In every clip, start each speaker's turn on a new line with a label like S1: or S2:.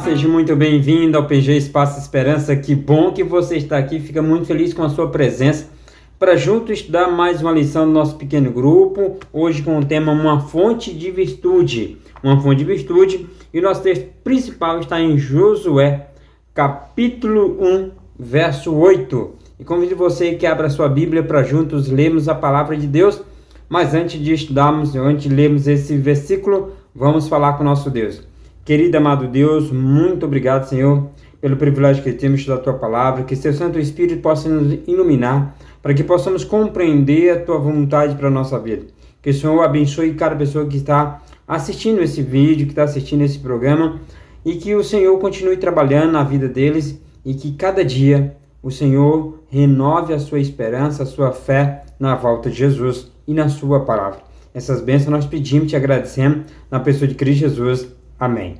S1: seja muito bem-vindo ao PG Espaço Esperança. Que bom que você está aqui, fica muito feliz com a sua presença para juntos estudar mais uma lição do nosso pequeno grupo, hoje com o tema Uma Fonte de Virtude. Uma fonte de virtude, e o nosso texto principal está em Josué, capítulo 1, verso 8. E convido você que abra sua Bíblia para juntos lermos a palavra de Deus. Mas antes de estudarmos, antes de lermos esse versículo, vamos falar com o nosso Deus. Querido amado Deus, muito obrigado, Senhor, pelo privilégio que temos de estudar a Tua palavra, que Seu Santo Espírito possa nos iluminar, para que possamos compreender a Tua vontade para a nossa vida. Que o Senhor abençoe cada pessoa que está assistindo esse vídeo, que está assistindo esse programa, e que o Senhor continue trabalhando na vida deles, e que cada dia o Senhor renove a sua esperança, a sua fé na volta de Jesus e na Sua palavra. Essas bênçãos nós pedimos e te agradecemos na pessoa de Cristo Jesus. Amém.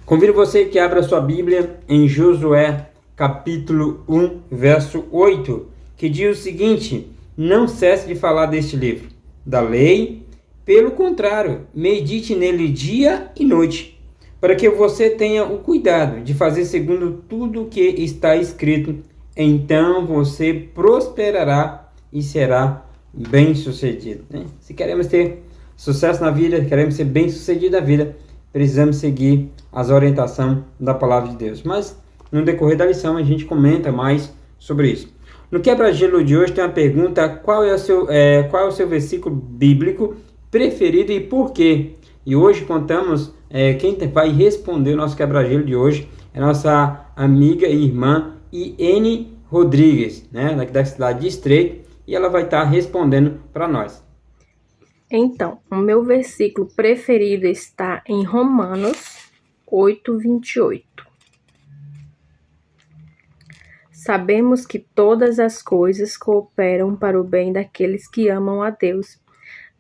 S1: Convido você que abra sua Bíblia em Josué, capítulo 1, verso 8, que diz o seguinte: não cesse de falar deste livro, da lei, pelo contrário, medite nele dia e noite, para que você tenha o cuidado de fazer segundo tudo o que está escrito, então você prosperará e será bem-sucedido. Se queremos ter sucesso na vida, queremos ser bem-sucedido na vida, precisamos seguir as orientações da palavra de Deus. Mas no decorrer da lição a gente comenta mais sobre isso. No quebra-gelo de hoje tem uma pergunta: qual é o seu versículo bíblico preferido e por quê? E hoje contamos, quem vai responder o nosso quebra-gelo de hoje é nossa amiga e irmã Iene Rodrigues, daqui da cidade de Estreito, e ela vai estar respondendo para nós.
S2: Então, o meu versículo preferido está em Romanos 8:28. Sabemos que todas as coisas cooperam para o bem daqueles que amam a Deus,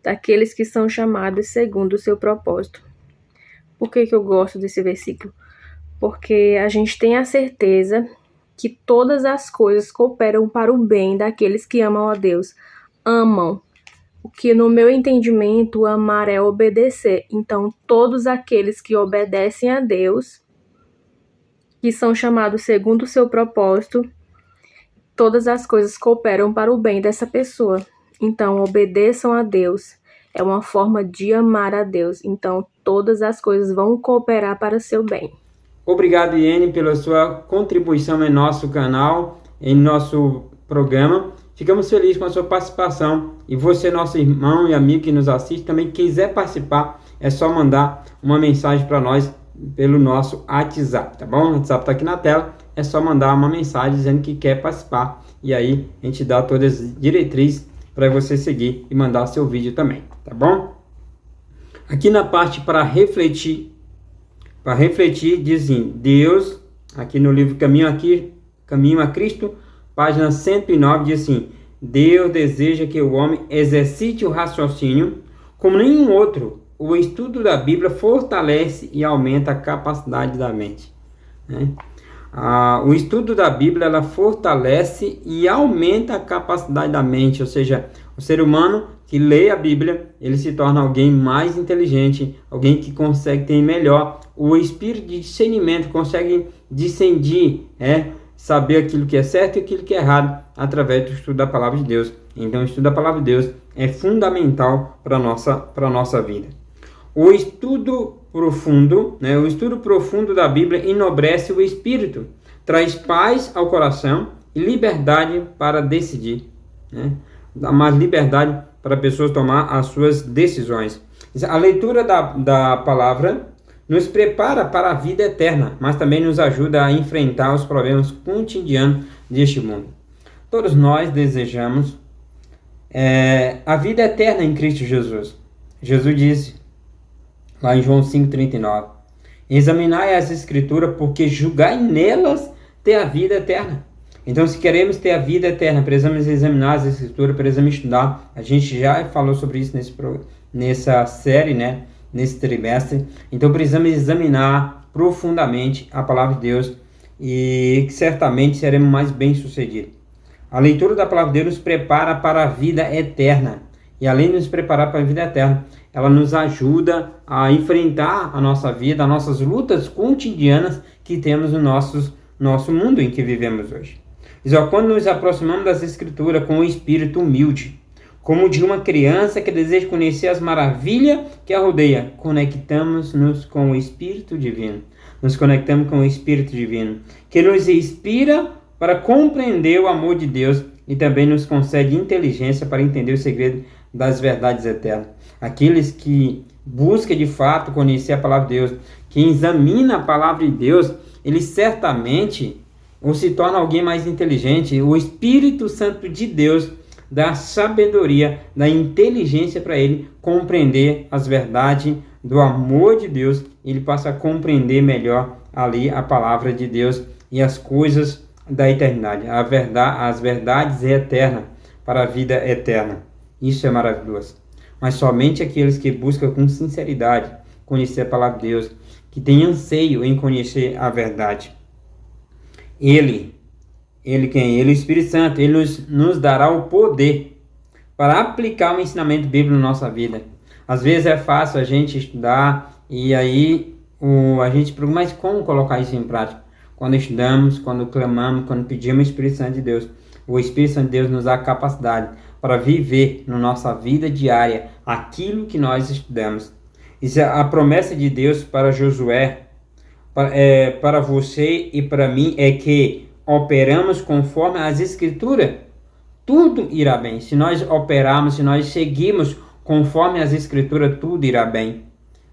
S2: daqueles que são chamados segundo o seu propósito. Por que eu gosto desse versículo? Porque a gente tem a certeza que todas as coisas cooperam para o bem daqueles que amam a Deus. Amam. O que no meu entendimento, amar é obedecer. Então, todos aqueles que obedecem a Deus, que são chamados segundo o seu propósito, todas as coisas cooperam para o bem dessa pessoa. Então, obedeçam a Deus. É uma forma de amar a Deus. Então, todas as coisas vão cooperar para o seu bem.
S1: Obrigado, Iene, pela sua contribuição em nosso canal, em nosso programa. Ficamos felizes com a sua participação. E você, nosso irmão e amigo que nos assiste, também quiser participar, é só mandar uma mensagem para nós pelo nosso WhatsApp, tá bom? O WhatsApp está aqui na tela, é só mandar uma mensagem dizendo que quer participar. E aí a gente dá todas as diretrizes para você seguir e mandar seu vídeo também, tá bom? Aqui na parte para refletir diz assim: Deus, aqui no livro Caminho a Cristo, página 109, diz assim: Deus deseja que o homem exercite o raciocínio como nenhum outro. O estudo da Bíblia fortalece e aumenta a capacidade da mente. O estudo da Bíblia ela fortalece e aumenta a capacidade da mente, ou seja, o ser humano que lê a Bíblia, ele se torna alguém mais inteligente, alguém que consegue ter melhor o espírito de discernimento, consegue discernir, saber aquilo que é certo e aquilo que é errado através do estudo da palavra de Deus. Então, o estudo da palavra de Deus é fundamental para a nossa vida. O estudo profundo da Bíblia enobrece o espírito, traz paz ao coração e liberdade para decidir, dá mais liberdade para pessoas tomar as suas decisões. A leitura da palavra nos prepara para a vida eterna, mas também nos ajuda a enfrentar os problemas cotidianos deste mundo. Todos nós desejamos a vida eterna em Cristo Jesus. Jesus disse lá em João 5,39: examinai as Escrituras, porque julgai nelas ter a vida eterna. Então, se queremos ter a vida eterna, precisamos examinar as Escrituras, precisamos estudar. A gente já falou sobre isso nessa série, nesse trimestre. Então, precisamos examinar profundamente a palavra de Deus e certamente seremos mais bem-sucedidos. A leitura da palavra de Deus nos prepara para a vida eterna. E além de nos preparar para a vida eterna, ela nos ajuda a enfrentar a nossa vida, as nossas lutas cotidianas que temos no nosso mundo em que vivemos hoje. Quando nos aproximamos das Escrituras com um espírito humilde, como de uma criança que deseja conhecer as maravilhas que a rodeia, conectamos-nos com o Espírito Divino. Nos conectamos com o Espírito Divino, que nos inspira para compreender o amor de Deus e também nos concede inteligência para entender o segredo das verdades eternas. Aqueles que buscam de fato conhecer a palavra de Deus, que examina a palavra de Deus, eles certamente ou se torna alguém mais inteligente. O Espírito Santo de Deus dá sabedoria, dá inteligência para ele compreender as verdades do amor de Deus. Ele passa a compreender melhor ali a palavra de Deus e as coisas da eternidade. As verdades eternas para a vida eterna. Isso é maravilhoso. Mas somente aqueles que buscam com sinceridade conhecer a palavra de Deus, que têm anseio em conhecer a verdade. Ele, o Espírito Santo, ele nos dará o poder para aplicar o ensinamento bíblico na nossa vida. Às vezes é fácil a gente estudar e aí a gente pergunta, mas como colocar isso em prática? Quando estudamos, quando clamamos, quando pedimos o Espírito Santo de Deus, o Espírito Santo de Deus nos dá a capacidade para viver na nossa vida diária aquilo que nós estudamos. Isso é a promessa de Deus para Josué, para você e para mim, é que operamos conforme as Escrituras, tudo irá bem. Se nós operarmos, se nós seguirmos conforme as Escrituras, tudo irá bem.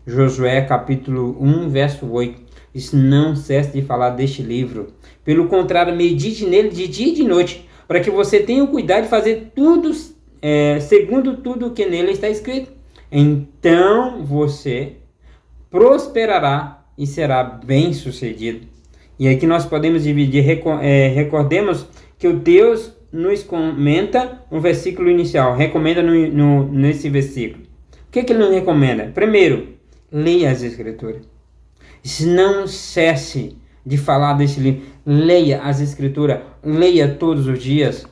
S1: Josué capítulo 1, verso 8. Diz, não cesse de falar deste livro. Pelo contrário, medite nele de dia e de noite, para que você tenha o cuidado de fazer tudo segundo tudo o que nele está escrito. Então você prosperará e será bem sucedido. E aqui nós podemos dividir, recordemos que o Deus nos comenta no versículo inicial, recomenda nesse versículo. O que ele nos recomenda? Primeiro, leia as Escrituras. Não cesse de falar desse livro. Leia as Escrituras, leia todos os dias.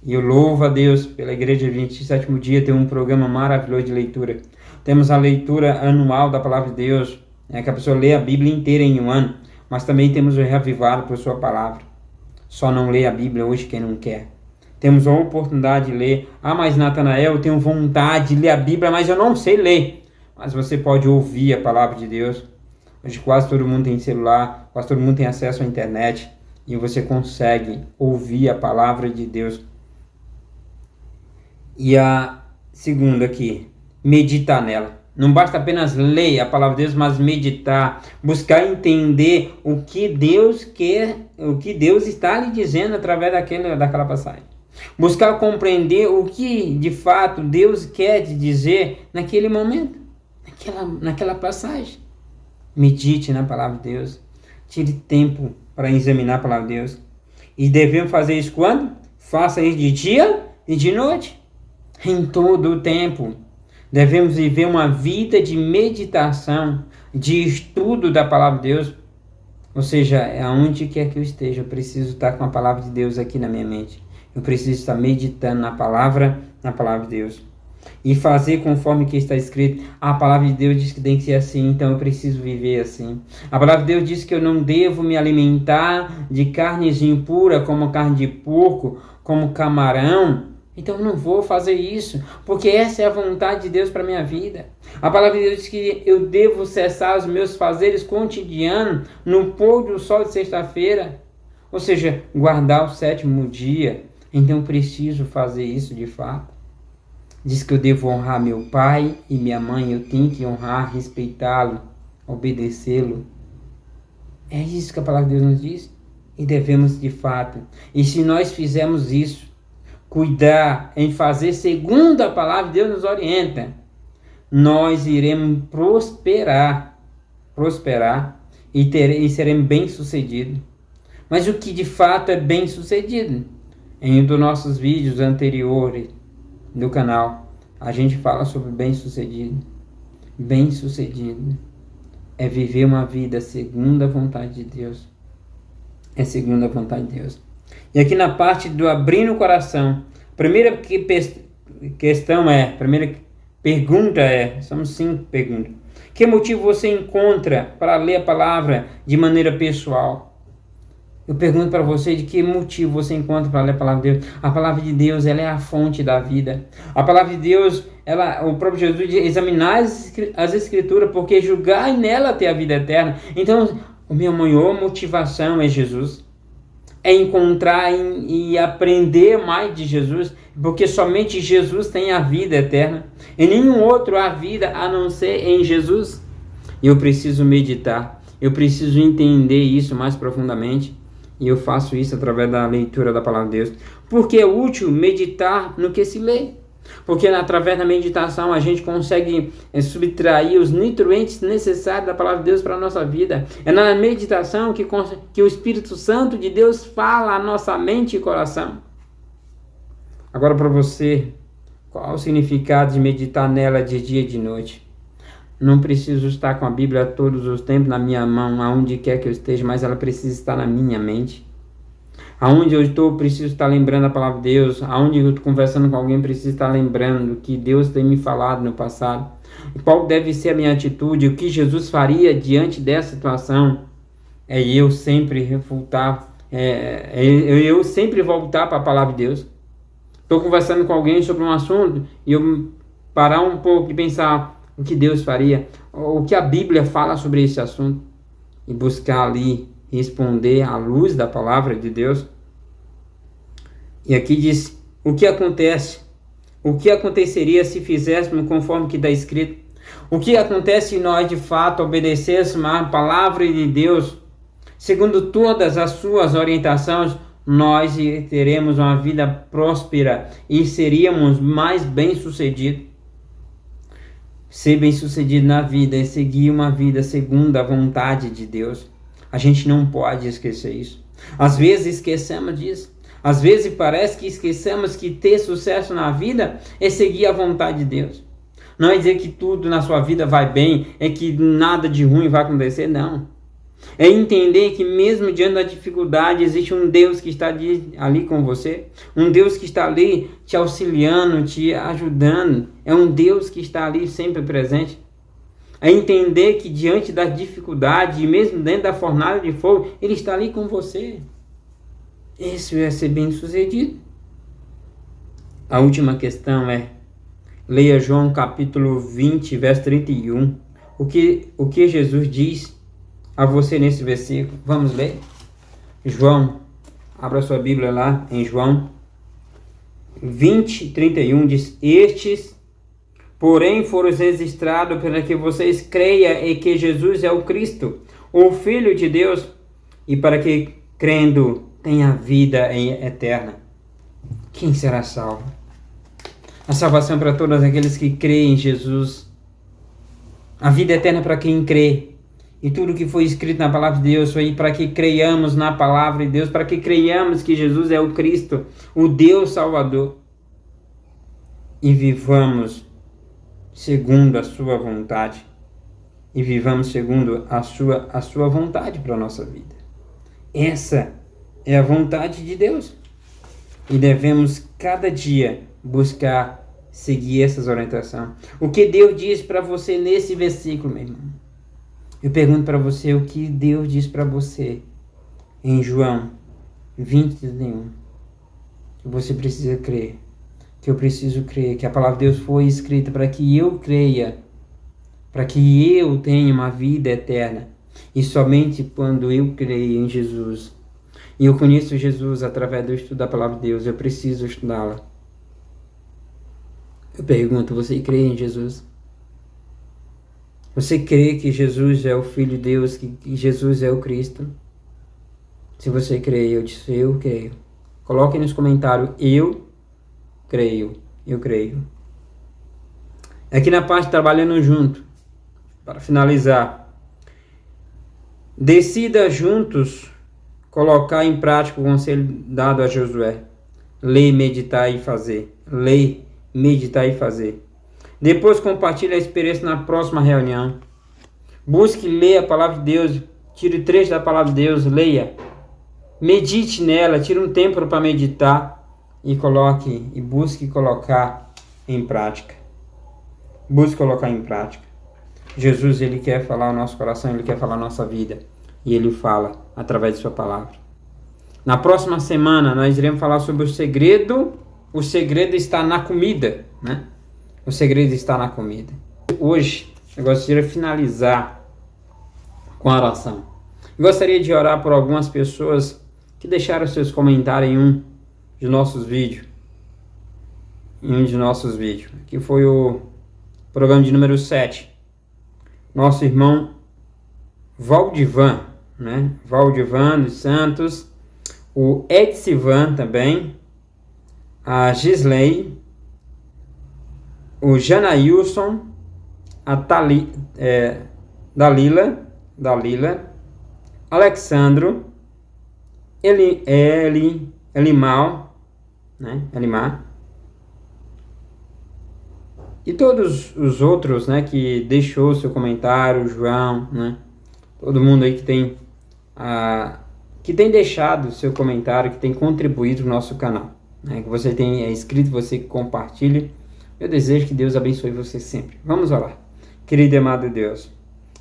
S1: E eu louvo a Deus pela Igreja 27º Dia, tem um programa maravilhoso de leitura. Temos a leitura anual da Palavra de Deus, que a pessoa lê a Bíblia inteira em um ano. Mas também temos o reavivado por sua palavra. Só não lê a Bíblia hoje quem não quer. Temos a oportunidade de ler. Mas Natanael, eu tenho vontade de ler a Bíblia, mas eu não sei ler. Mas você pode ouvir a palavra de Deus. Hoje quase todo mundo tem celular, quase todo mundo tem acesso à internet. E você consegue ouvir a palavra de Deus. E a segunda aqui, meditar nela. Não basta apenas ler a palavra de Deus, mas meditar, buscar entender o que Deus quer, o que Deus está lhe dizendo através daquela passagem. Buscar compreender o que de fato Deus quer te dizer naquele momento, naquela passagem. Medite na palavra de Deus. Tire tempo para examinar a palavra de Deus. E devemos fazer isso quando? Faça isso de dia e de noite. Em todo o tempo. Devemos viver uma vida de meditação, de estudo da palavra de Deus. Ou seja, aonde quer que eu esteja, eu preciso estar com a palavra de Deus aqui na minha mente. Eu preciso estar meditando na palavra de Deus. E fazer conforme que está escrito. A palavra de Deus diz que tem que ser assim, então eu preciso viver assim. A palavra de Deus diz que eu não devo me alimentar de carnes impuras, como carne de porco, como camarão. Então eu não vou fazer isso, porque essa é a vontade de Deus para a minha vida. A palavra de Deus diz que eu devo cessar os meus fazeres cotidianos no pôr do sol de sexta-feira. Ou seja, guardar o 7º dia. Então eu preciso fazer isso de fato. Diz que eu devo honrar meu pai e minha mãe. Eu tenho que honrar, respeitá-lo, obedecê-lo. É isso que a palavra de Deus nos diz. E devemos de fato. E se nós fizermos isso, cuidar em fazer segundo a palavra de Deus nos orienta, nós iremos prosperar e seremos bem-sucedidos. Mas o que de fato é bem-sucedido? Em um dos nossos vídeos anteriores do canal, a gente fala sobre bem-sucedido. Bem-sucedido é viver uma vida segundo a vontade de Deus. É segundo a vontade de Deus. E aqui na parte do abrindo o coração, primeira questão é, a primeira pergunta é, são 5 perguntas. Que motivo você encontra para ler a palavra de maneira pessoal? Eu pergunto para você de que motivo você encontra para ler a palavra de Deus. A palavra de Deus, ela é a fonte da vida. A palavra de Deus, o próprio Jesus diz, examinar as escrituras, porque julgar nela ter a vida eterna. Então, a minha maior motivação é Jesus. É encontrar e aprender mais de Jesus, porque somente Jesus tem a vida eterna. Em nenhum outro há vida a não ser em Jesus. E eu preciso meditar, eu preciso entender isso mais profundamente. E eu faço isso através da leitura da palavra de Deus. Porque é útil meditar no que se lê. Porque através da meditação a gente consegue subtrair os nutrientes necessários da palavra de Deus para a nossa vida. É na meditação que o Espírito Santo de Deus fala a nossa mente e coração. Agora para você, qual o significado de meditar nela de dia e de noite? Não preciso estar com a Bíblia todos os tempos na minha mão, aonde quer que eu esteja, mas ela precisa estar na minha mente. Aonde eu estou, preciso estar lembrando a palavra de Deus. Aonde eu estou conversando com alguém, preciso estar lembrando que Deus tem me falado no passado. Qual deve ser a minha atitude, o que Jesus faria diante dessa situação? É eu sempre refutar, eu sempre voltar para a palavra de Deus. Estou conversando com alguém sobre um assunto e eu parar um pouco e pensar o que Deus faria, o que a Bíblia fala sobre esse assunto, e buscar ali responder à luz da palavra de Deus. E aqui diz, o que acontece? O que aconteceria se fizéssemos conforme que está escrito? O que acontece se nós de fato obedecêssemos a palavra de Deus, segundo todas as suas orientações? Nós teremos uma vida próspera e seríamos mais bem-sucedidos. Ser bem-sucedido na vida é seguir uma vida segundo a vontade de Deus. A gente não pode esquecer isso. Às vezes esquecemos disso. Às vezes parece que esquecemos que ter sucesso na vida é seguir a vontade de Deus. Não é dizer que tudo na sua vida vai bem, é que nada de ruim vai acontecer, não. É entender que mesmo diante da dificuldade existe um Deus que está ali com você, um Deus que está ali te auxiliando, te ajudando, é um Deus que está ali sempre presente. É entender que diante da dificuldade, e mesmo dentro da fornalha de fogo, Ele está ali com você. Isso é ser bem sucedido. A última questão é, leia João capítulo 20, verso 31. O que Jesus diz a você nesse versículo? Vamos ler? João, abra sua Bíblia lá em João 20, 31, diz, estes, porém, foram registrados para que vocês creiam em que Jesus é o Cristo, o Filho de Deus, e para que, crendo, tenha vida eterna. Quem será salvo? A salvação para todos aqueles que creem em Jesus. A vida eterna para quem crê. E tudo que foi escrito na palavra de Deus foi para que creiamos na palavra de Deus, para que creiamos que Jesus é o Cristo, o Deus Salvador. E vivamos segundo a sua vontade. E vivamos segundo a sua vontade para a nossa vida. Essa é a vontade de Deus. E devemos cada dia buscar seguir essas orientações. O que Deus diz para você nesse versículo, meu irmão? Eu pergunto para você o que Deus diz para você em João 20, 31. Que você precisa crer. Que eu preciso crer. Que a palavra de Deus foi escrita para que eu creia. Para que eu tenha uma vida eterna. E somente quando eu creio em Jesus. E eu conheço Jesus através do estudo da palavra de Deus. Eu preciso estudá-la. Eu pergunto, você crê em Jesus? Você crê que Jesus é o Filho de Deus, que Jesus é o Cristo? Se você crê, eu disse, eu creio. Coloque nos comentários, eu creio. Aqui na parte trabalhando junto, para finalizar. Decida juntos colocar em prática o conselho dado a Josué. Ler, meditar e fazer. Ler, meditar e fazer. Depois compartilhe a experiência na próxima reunião. Busque ler a palavra de Deus. Tire trecho da palavra de Deus. Leia. Medite nela. Tire um tempo para meditar. E coloque e busque colocar em prática. Busque colocar em prática. Jesus, ele quer falar o nosso coração, ele quer falar a nossa vida. E ele fala através de sua palavra. Na próxima semana, nós iremos falar sobre o segredo. O segredo está na comida, né? O segredo está na comida. Hoje, eu gostaria de finalizar com a oração. Eu gostaria de orar por algumas pessoas que deixaram seus comentários em um de nossos vídeos. Que foi o programa de número 7. Nosso irmão Valdivan, né? Valdivan dos Santos. O Edsivan também. A Gisley. O Janailson. A Dalila. Alexandro. Elimar, né? Elimar. E todos os outros, né, que deixou seu comentário, João, né? Todo mundo aí que tem deixado seu comentário, que tem contribuído no nosso canal, né? Que você tem inscrito, você que compartilha. Eu desejo que Deus abençoe você sempre. Vamos orar. Querido e amado Deus,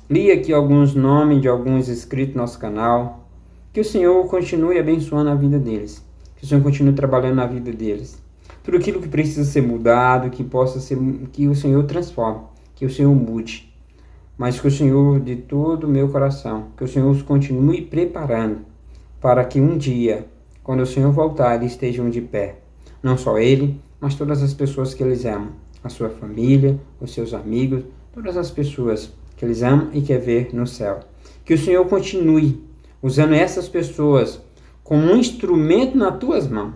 S1: li aqui alguns nomes de alguns inscritos no nosso canal. Que o Senhor continue abençoando a vida deles. Que o Senhor continue trabalhando na vida deles. Tudo aquilo que precisa ser mudado, que o Senhor transforme, que o Senhor mude. Mas que o Senhor, de todo o meu coração, que o Senhor os continue preparando para que um dia, quando o Senhor voltar, eles estejam de pé. Não só ele, mas todas as pessoas que eles amam. A sua família, os seus amigos, todas as pessoas que eles amam e quer ver no céu. Que o Senhor continue usando essas pessoas como um instrumento nas tuas mãos,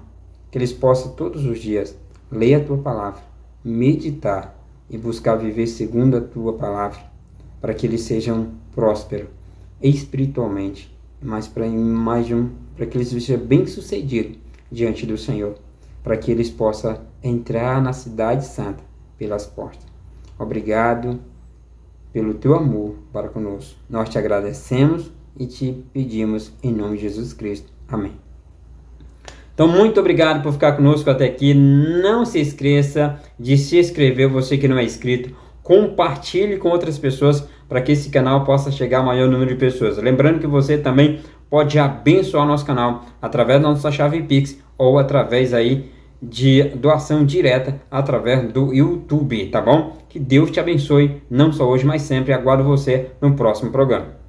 S1: que eles possam todos os dias ler a tua palavra, meditar e buscar viver segundo a tua palavra, para que eles sejam prósperos espiritualmente, mas para que eles sejam bem-sucedidos diante do Senhor, para que eles possam entrar na cidade santa pelas portas. Obrigado pelo teu amor para conosco. Nós te agradecemos e te pedimos em nome de Jesus Cristo. Amém. Então, muito obrigado por ficar conosco até aqui. Não se esqueça de se inscrever, você que não é inscrito. Compartilhe com outras pessoas para que esse canal possa chegar ao maior número de pessoas. Lembrando que você também pode abençoar nosso canal através da nossa chave Pix ou através aí de doação direta através do YouTube, tá bom? Que Deus te abençoe, não só hoje, mas sempre. Aguardo você no próximo programa.